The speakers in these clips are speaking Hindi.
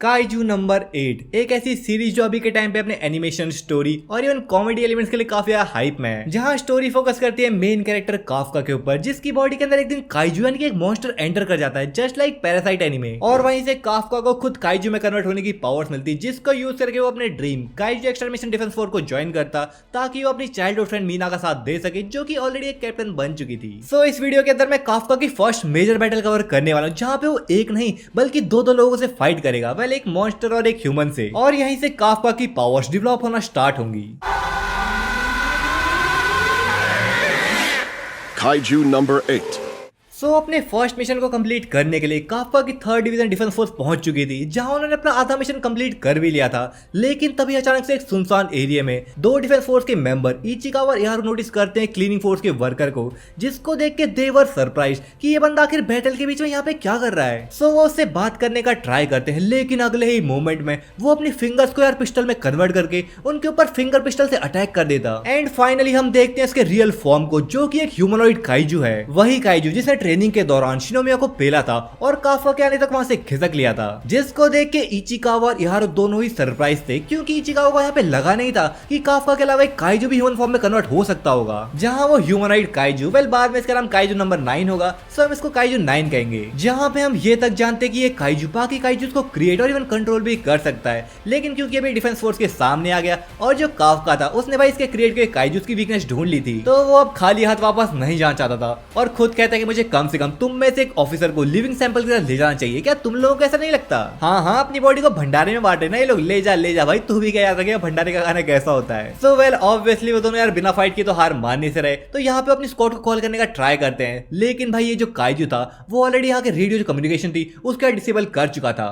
काइजू नंबर 8 एक ऐसी सीरीज जो अभी के टाइम पे अपने एनिमेशन, स्टोरी और इवन कॉमेडी एलिमेंट्स के लिए काफी ज्यादा हाइप में है, जहां स्टोरी फोकस करती है मेन कैरेक्टर काफका के ऊपर, जिसकी बॉडी के अंदर एक दिन काइजू यानी कि एक मॉन्स्टर एंटर कर जाता है, जस्ट लाइक पैरासाइट एनीमे। और वहीं से काफका को खुद काइजू में कन्वर्ट होने की पावर्स मिलती, जिसको यूज करके वो अपने ड्रीम काइजू एक्सटरमिनेशन डिफेंस फोर्स को ज्वाइन करता, ताकि वो अपनी चाइल्डहुड फ्रेंड मीना का साथ दे सके, जो कि ऑलरेडी एक कैप्टन बन चुकी थी। सो इस वीडियो के अंदर मैं काफका की फर्स्ट मेजर बैटल कवर करने वाला हूँ, जहां पे वो एक नहीं बल्कि दो लोगों से फाइट करेगा, वेल एक मॉन्स्टर और एक ह्यूमन से, और यहीं से काफका की पावर्स डेवलप होना स्टार्ट होंगी। Kaiju number 8. सो अपने फर्स्ट मिशन को कंप्लीट करने के लिए काफका की 3rd डिवीजन डिफेंस फोर्स पहुंच चुकी थी, जहां उन्होंने अपना आधा मिशन कंप्लीट कर भी लिया था। लेकिन तभी अचानक से एक सुनसान एरिया में दो डिफेंस फोर्स के मेंबर इचिकावा और इहारू नोटिस करते हैं क्लीनिंग फोर्स के वर्कर को, जिसको देख के दे वर सरप्राइज कि ये बंदा आखिर बैटल के बीच में यहाँ पे क्या कर रहा है। सो वो उससे बात करने का ट्राई करते हैं, लेकिन अगले ही मोमेंट में वो अपनी फिंगर्स को यार पिस्टल में कन्वर्ट करके उनके ऊपर फिंगर पिस्टल से अटैक कर देता। एंड फाइनली हम देखते हैं इसके रियल फॉर्म को, जो कि एक ह्यूमनॉइड काइजू है, वही काइजू जिसने ट्रेनिंग के दौरान शिनोमिया को पेला था और काफका के आने तक वहां से खिसक लिया था, जिसको देख के इचिकावा और इहारू दोनों ही सरप्राइज थे, क्योंकि इचिकावा को यहाँ पे लगा नहीं था कि काफका के अलावा एक काइजू भी ह्यूमन फॉर्म में कन्वर्ट हो सकता होगा, जहां वो ह्यूमनॉइड काइजू, वेल बाद में इसका नाम काइजू नंबर 9 होगा, सो हम इसको काइजू 9 कहेंगे। जहां पे हम ये तक जानते हैं कि ये काइजू बाकी काइजूस को क्रिएट और इवन कंट्रोल भी कर सकता है, लेकिन क्योंकि अभी डिफेंस फोर्स के सामने आ गया और जो काफका था उसने भाई इसके क्रिएट के काइजूस की वीकनेस ढूंढ ली थी, तो वो अब खाली हाथ वापस नहीं जाना चाहता था और खुद कहता है कि मुझे कम से कम तुम में से एक ऑफिसर को लिविंग सैंपल की तरह ले जाना चाहिए। क्या तुम लोगों को ऐसा नहीं लगता? हाँ, अपनी बॉडी को भंडारे में बांटे ना ये लोग, ले जा भाई, तू भी क्या याद रखेगा भंडारे का खाना कैसा होता है। सो वेल ऑब्वियसली वो दोनों यार बिना फाइट की तो हार मानने से रहे, तो यहाँ पे अपनी स्क्वाड को कॉल करने का ट्राई करते हैं, लेकिन भाई ये जो काइजू था वो ऑलरेडी यहाँ के रेडियो जो कम्युनिकेशन थी उसका डिसेबल कर चुका था।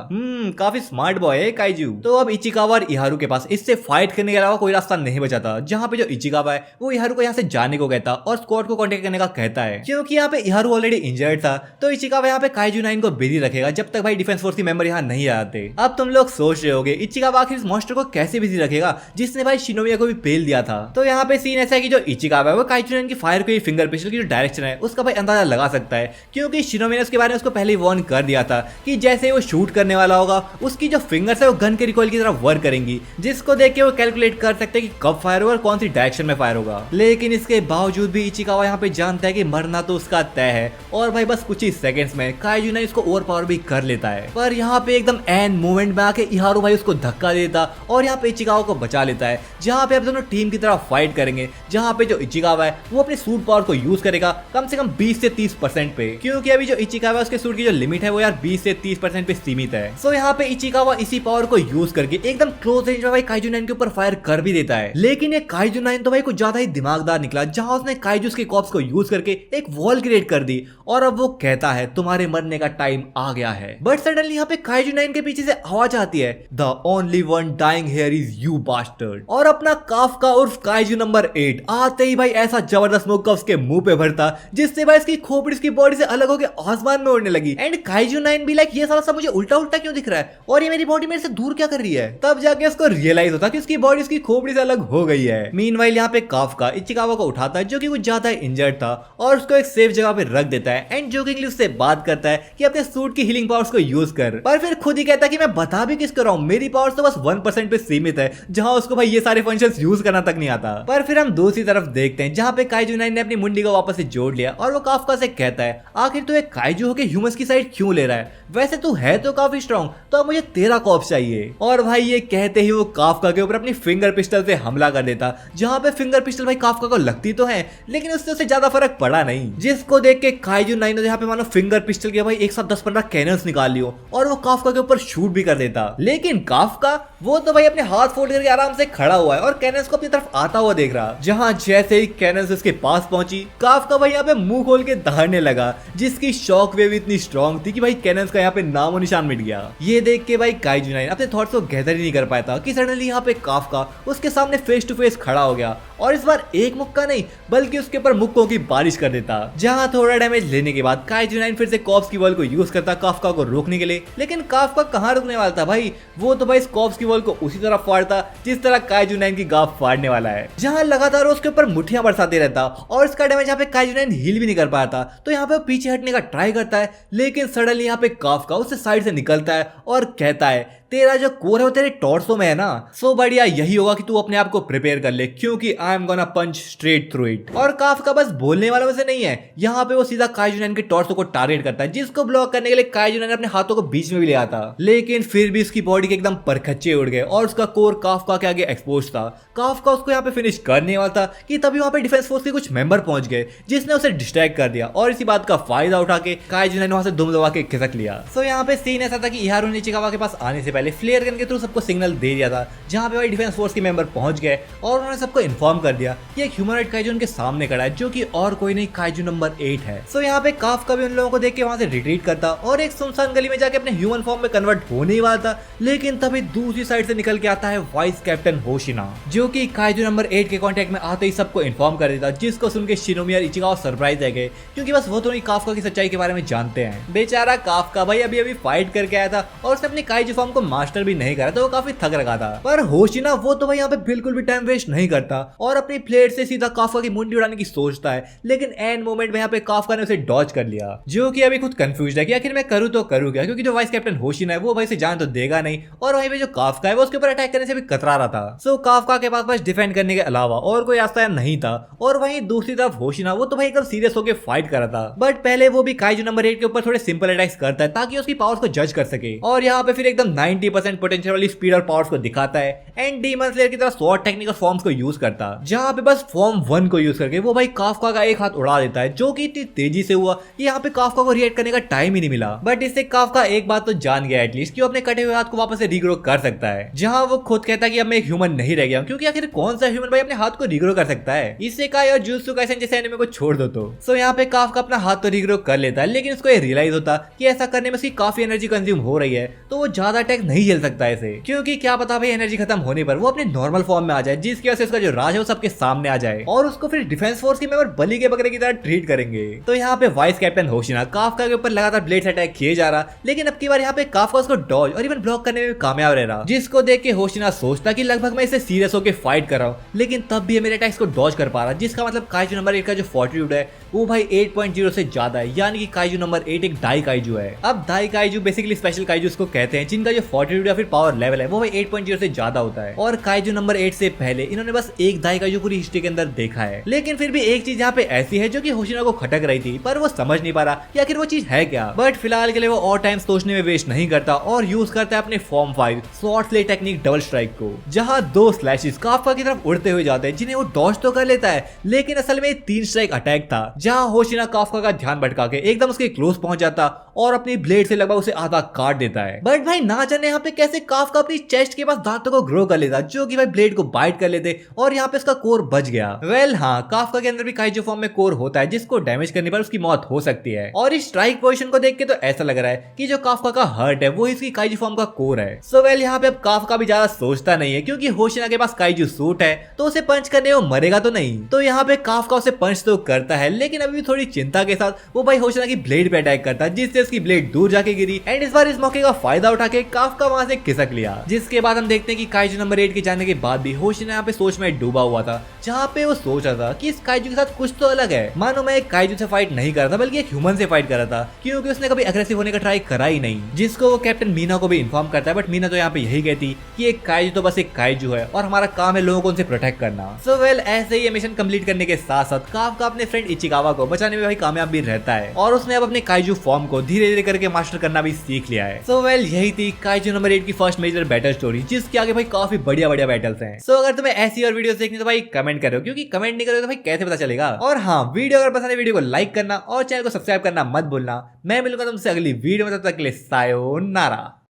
काफी स्मार्ट बॉय है काइजू। तो अब इचिकावा और इहारू के पास इससे फाइट करने के अलावा कोई रास्ता नहीं बचा था, जहाँ पे जो इचिकावा है वो इहारू को यहाँ से जाने को कहता और स्क्वाड को कॉन्टेक्ट करने का कहता है, क्योंकि यहाँ पे इहारू ऑलरेडी इंजर्ड था, तो इचिकावा यहाँ पे काइजू 9 को बिजी रखेगा जब तक भाई डिफेंस फोर्स के मेंबर यहाँ नहीं आते। अब तुम लोग सोच रहे होगे इचिकावा आखिर इस मॉन्स्टर को कैसे बिजी रखेगा जिसने भाई शिनोमिया को भी पेल दिया था। तो यहाँ पे सीन ऐसा है कि जो इचिकावा है वो काइजू 9 की फायर को फिंगर पिस्टल की जो डायरेक्शन है उसका भाई अंदाजा लगा सकता है, क्योंकि शिनोमिया ने उसके बारे में उसको पहले ही वार्न कर दिया था कि जैसे वो शूट करने वाला होगा उसकी जो फिंगर्स है वो गन के रिकॉइल की तरफ वर्क करेंगी, जिसको देख के वो कैलकुलेट कर सकते हैं कि कब फायर होगा और कौन सी डायरेक्शन में फायर होगा। लेकिन इसके बावजूद भी इचिकावा यहाँ पे जानता है कि मरना तो उसका तय है, और भाई बस कुछ ही सेकंड्स में काइजू 9 इसको ओवर पावर भी कर लेता है। पर यहाँ पे एकदम एंड मूवमेंट में आके इहारू भाई उसको धक्का देता और यहाँ पे इचिकावा को बचा लेता है, जहाँ पे अब दोनों टीम की तरफ फाइट करेंगे, जहाँ पे जो इचिकावा है वो अपने सूट पावर को यूज करेगा कम से कम 20 से 30% पे, क्योंकि अभी जो इचिकावा है उसके सूट की जो लिमिट है वो यार 20 से 30% पे सीमित है। सो यहाँ पे इचिकावा इसी पावर को यूज करके एकदम क्लोज रेंज में भाई काइजू 9 के ऊपर फायर कर भी देता है, लेकिन ये काइजू 9 तो भाई कुछ ज्यादा ही दिमागदार निकला, जहाँ उसने काइजूस के कॉप्स को यूज करके एक वॉल क्रिएट कर दी और अब वो कहता है तुम्हारे मरने का टाइम आ गया है। बट सडनली यहाँ पे काइजू 9 के पीछे से आवाज आती है, the only one dying here is you bastard, और अपना काफका उर्फ काइजू नंबर 8 आते ही भाई ऐसा जबरदस्त स्मोक का उसके मुंह पे भरता, जिससे भाई इसकी खोपड़ी इसकी बॉडी से अलग होकर आसमान में उड़ने लगी। एंड काइजू 9 भी लाइक ये साला सब मुझे उल्टा उल्टा क्यों दिख रहा है और ये मेरी बॉडी मेरे से दूर क्या कर रही है। तब जाके उसको रियलाइज होता कि उसकी बॉडी इसकी खोपड़ी से अलग हो गई है। मीनवाइल यहाँ पे काफका इचिकावा को उठाता है, जो कि कुछ ज्यादा इंजर्ड था, और उसको एक सेफ जगह पे रख देता है एंड जोकिंगली उससे बात करता है कि अपने सूट की हीलिंग पावर्स को यूज कर, पर फिर खुद ही कहता है कि मैं बता भी किसको रहा हूं, मेरी पावर्स तो बस 1% पे सीमित है, जहां उसको भाई ये सारे फंक्शंस यूज करना तक नहीं आता। पर फिर हम दूसरी तरफ देखते हैं जहां पे काइजू 9 ने अपनी मुंडी को वापस से जोड़ लिया और वो काफका से कहता है आखिर तू एक काइजू होके ह्यूमंस की साइड क्यों ले रहा है, वैसे तू है तो काफी स्ट्रॉन्ग, तो अब मुझे तेरा कॉप्स चाहिए। और भाई ये कहते ही वो काफका के ऊपर अपनी फिंगर पिस्टल से हमला कर देता, जहां पे फिंगर पिस्टल भाई काफका को लगती तो है लेकिन उससे उसे ज्यादा फर्क पड़ा नहीं, जिसको देख के काइजू 9 ने यहाँ पे मानो फिंगर पिस्टल के भाई एक साथ 10-15 कैनन्स निकाल लियो और वो काफका के ऊपर शूट भी कर देता। लेकिन काफका वो तो भाई अपने हाथ फोल्ड करके आराम से खड़ा हुआ है और कैनन्स को अपनी तरफ आता हुआ देख रहा, जहां जैसे ही कैनन्स उसके पास पहुंची काफका भाई यहाँ पे मुंह खोल के दहाड़ने लगा, जिसकी शॉक वेव इतनी स्ट्रॉन्ग थी कि भाई कैनन्स का यहाँ पे नामो निशान मिट गया। ये देख के भाई काइजू 9 अपने थॉट्स को गैदर ही नहीं कर पाया था कि सडनली यहाँ पे काफका उसके सामने फेस टू फेस खड़ा हो गया और इस बार एक मुक्का नहीं बल्कि उसके ऊपर मुक्कों की बारिश कर देता, जहां थोड़ा डैमेज लेने के बाद काइजू 9 फिर से कॉप्स की वॉल को यूज करता काफका को रोकने के लिए, लेकिन काफका कहाँ रुकने वाला था भाई, वो तो भाई कॉप्स की वॉल को उसी तरह फाड़ता जिस तरह काइजू 9 की गाफ फाड़ने वाला है, जहाँ लगातार उसके ऊपर मुठ्ठियां बरसाते रहता और इसका डैमेज यहाँ पे काइजू 9 हील भी नहीं कर पाता। तो यहाँ पे वो पीछे हटने का ट्राई करता है, लेकिन सडनली यहाँ पे काफका उससे साइड से निकलता है और कहता है तेरा जो कोर है वो तेरे टॉर्सो में है ना, सो बढ़िया यही होगा कि तू अपने आप को प्रिपेयर कर ले क्योंकि I am gonna punch straight through it. और काफका बस बोलने वालों में से नहीं है, यहाँ पे वो सीधा काइजू 9 के टॉर्सो को टारगेट करता है, जिसको ब्लॉक करने के लिए काइजू 9 अपने हाथों को बीच में भी ले आता, लेकिन फिर भी उसकी बॉडी के एकदम परखच्चे उड़ गए और उसका कोर काफका के आगे एक्सपोज था। काफका उसको यहाँ पे फिनिश करने वाला था कि तभी वहाँ पे डिफेंस फोर्स के कुछ मेंबर पहुंच गए जिसने उसे डिस्ट्रैक्ट कर दिया और इसी बात का फायदा उठा के काइजू 9 वहां से दुम दबा के खिसक लिया। सो यहाँ पे सीन ऐसा था कि इहारू निचिकावा के पास आने से पहले फ्लेयर गन के थ्रू सबको सिग्नल दे दिया था, जहाँ पे भाई डिफेंस फोर्स के मेंबर पहुंच गए और उन्होंने सबको इन्फॉर्म कर दिया कि एक ह्यूमनॉइड काइजू उनके सामने खड़ा है जो कि और कोई नहीं काइजू नंबर 8 है। सो यहाँ पे काफका भी उन लोगों को देख के वहां से रिट्रीट करता और एक सुनसान गली में जाके अपने ह्यूमन फॉर्म में कन्वर्ट होने ही वाला था, लेकिन तभी दूसरी साइड से निकल के आता है वाइस कैप्टन होशिना, जो कि काइजू नंबर 8 के कांटेक्ट में आते ही सबको इन्फॉर्म कर देता, जिसको सुन के शिनोमी और इचिकावा सरप्राइज रह गए क्योंकि बस वो तो नहीं काफका की सच्चाई के बारे में जानते हैं। बेचारा काफका भाई अभी अभी फाइट करके आया था और उसने अपनी काइजू फॉर्म को मास्टर भी नहीं करा, तो वो काफी थक रखा था। पर होशिना वो तो भाई यहाँ पे बिल्कुल भी टाइम वेस्ट नहीं करता और अपनी प्लेट से सीधा काफका की मुंडी उड़ाने की सोचता है, लेकिन एंड मोमेंट में यहाँ पे काफका ने उसे डॉज कर लिया, जो कि अभी खुद कंफ्यूज है कि आखिर मैं करूँ तो करूँ क्या, क्योंकि जो वाइस कैप्टन होशिना है वो भाई से जान तो देगा नहीं और वहीं पे जो काफका है वो उसके ऊपर अटैक करने से भी कतरा रहा था। सो काफका के पास बस डिफेंड करने के अलावा और कोई रास्ता नहीं था और वहीं दूसरी तरफ होशिना वो तो भाई एकदम सीरियस होकर फाइट कर रहा था, बट पहले वो भी काइजू नंबर 8 के ऊपर थोड़े सिंपल अटैक्स करता है ताकि उसकी पावर्स को जज कर सके और यहाँ पे फिर एकदम 90% पोटेंशियल वाली स्पीड और पावर्स को दिखाता है एंड डीमन स्लेयर की तरह स्वॉर्ड टेक्निक और फॉर्म्स को यूज करता, जहाँ पे बस फॉर्म 1 को यूज करके वो भाई काफका का एक हाथ उड़ा देता है, जो कि इतनी तेजी से हुआ कि यहाँ पे काफका को रिएक्ट करने का टाइम ही नहीं मिला। बट इससे काफका एक बात तो जान गया एटलीस्ट कि वो अपने कटे हुए हाथ को वापस से रिग्रो कर सकता है, जहाँ वो खुद कहता है कि अब मैं एक ह्यूमन नहीं रह गया हूँ, क्योंकि आखिर कौन सा ह्यूमन भाई अपने हाथ को रिग्रो कर सकता है, इससे का और जुत्सु काइसेन जैसे एनिमे को छोड़ दो तो। सो यहाँ पे काफका अपना हाथ तो रिग्रो कर लेता है, लेकिन उसको ये रियलाइज होता कि ऐसा करने में उसकी काफी एनर्जी कंज्यूम हो रही है, तो वो ज्यादा अटैक नहीं झेल सकता ऐसे, क्योंकि क्या पता भाई एनर्जी खत्म होने पर वो अपने नॉर्मल फॉर्म में आ जाए, जिसकी वजह से उसका जो राज है वो सबके सामने आ जाए और उसको फिर डिफेंस फोर्स के मेंबर बलि के बकरे की तरह ट्रीट करेंगे। तो यहाँ पे वाइस कैप्टन होशिना काफका के ऊपर लगातार ब्लेड से अटैक किए जा रहा, लेकिन अब की बार यहाँ पे काफका उसको डॉज और इवन ब्लॉक करने में भी कामयाब रह रहा, जिसको देख के होशिना सोचता कि लगभग मैं इसे सीरियस होकर फाइट कर रहा हूँ, लेकिन तब भी मेरे अटैक्स को डॉज कर पा रहा, जिसका मतलब काइजू नंबर 8 का जो फोर्टिट्यूड है वो भाई 8.0 से ज्यादा है, यानी कि काइजू नंबर 8 एक डाई काइजू है। अब डाई काइजू बेसिकली स्पेशल काइजू को कहते हैं, जिनका जो फोर्टिट्यूड या फिर पावर लेवल है वो भाई 8.0 से ज्यादा होता है और काइजू नंबर 8 से पहले इन्होंने बस एक दाई काइजू पूरी हिस्ट्री के अंदर देखा है, लेकिन फिर भी एक चीज यहाँ पे ऐसी है जो कि होशिना को खटक रही थी, पर वो समझ नहीं पा रहा कि आखिर वो चीज है क्या। बट फिलहाल के लिए वो और टाइम सोचने में वेस्ट नहीं करता और यूज करता है अपने form 5 sword slate technique double strike को, जहां 2 स्लैशेस काफका की तरफ उड़ते हुए जाते हैं, जिन्हें वो डॉज तो कर लेता है, लेकिन असल में 3 स्ट्राइक अटैक था, जहां होशिना काफका का ध्यान भटका के एकदम उसके क्लोज पहुंच जाता और अपनी ब्लेड से लगभग उसे आधा काट देता है। बट भाई ना जाने यहाँ पे कैसे काफका अपनी चेस्ट के पास दांतों को ग्रो कर लेता, जो कि भाई ब्लेड को बाइट कर लेते और यहाँ पे उसका कोर बच गया। वेल हाँ, काफका के अंदर भी काइजू फॉर्म में कोर होता है, जिसको डैमेज करने पर उसकी मौत हो सकती है और इस स्ट्राइक पोजीशन को देख के तो ऐसा लग रहा है कि जो काफका का हर्ट है वो इसकी काइजू फॉर्म का कोर है। सो वेल यहाँ पे अब काफका भी ज्यादा सोचता नहीं है, क्योंकि होशिना के पास काइजू सूट है तो उसे पंच करने वो मरेगा तो नहीं, तो यहाँ पे काफका उसे पंच तो करता है, लेकिन अभी भी थोड़ी चिंता के साथ वो भाई होशिना की ब्लेड पे अटैक करता है, जिससे उसकी ब्लेड दूर जाके गिरी एंड इस बार इस मौके का फायदा उठा के काफका वहां से खिसक लिया। जिसके बाद हम देखते हैं कि काइजू नंबर 8 के जाने के बाद भी होशिना यहाँ पे सोच में डूबा हुआ था, जहाँ पे वो सोच रहा था कि इस काइजू के साथ कुछ तो अलग है, मानो मैं एक काइजू से फाइट नहीं कर रहा था बल्कि एक ह्यूमन से फाइट कर रहा था, क्योंकि उसने कभी अग्रेसिव होने का ट्राई करा ही नहीं, जिसको वो कैप्टन मीना को भी इन्फॉर्म करता है। बट मीना तो यहाँ पे यही कहती कि एक काइजू तो बस एक काइजू है और हमारा काम है लोगों को उनसे प्रोटेक्ट करना। सो वेल ऐसे ही ये मिशन कंप्लीट करने के साथ साथ काफका अपने फ्रेंड इचिकावा को बचाने में भाई कामयाब भी रहता है और उसने अब अपने काइजू फॉर्म को धीरे धीरे करके मास्टर करना भी सीख लिया है। सो वेल यही थी काइजू नंबर 8 की फर्स्ट मेजर बैटल स्टोरी, जिसके आगे भाई काफी बढ़िया बढ़िया बैटल्स हैं। सो अगर तुम्हें ऐसी और वीडियोस देखनी तो भाई कमेंट करो, क्योंकि कमेंट नहीं करोगे तो भाई कैसे पता चलेगा। और हाँ, वीडियो अगर पसंद है वीडियो को लाइक करना और चैनल को सब्सक्राइब करना मत भूलना। मैं मिलूंगा तुमसे अगली वीडियो में, तब तक के लिए सायोनारा।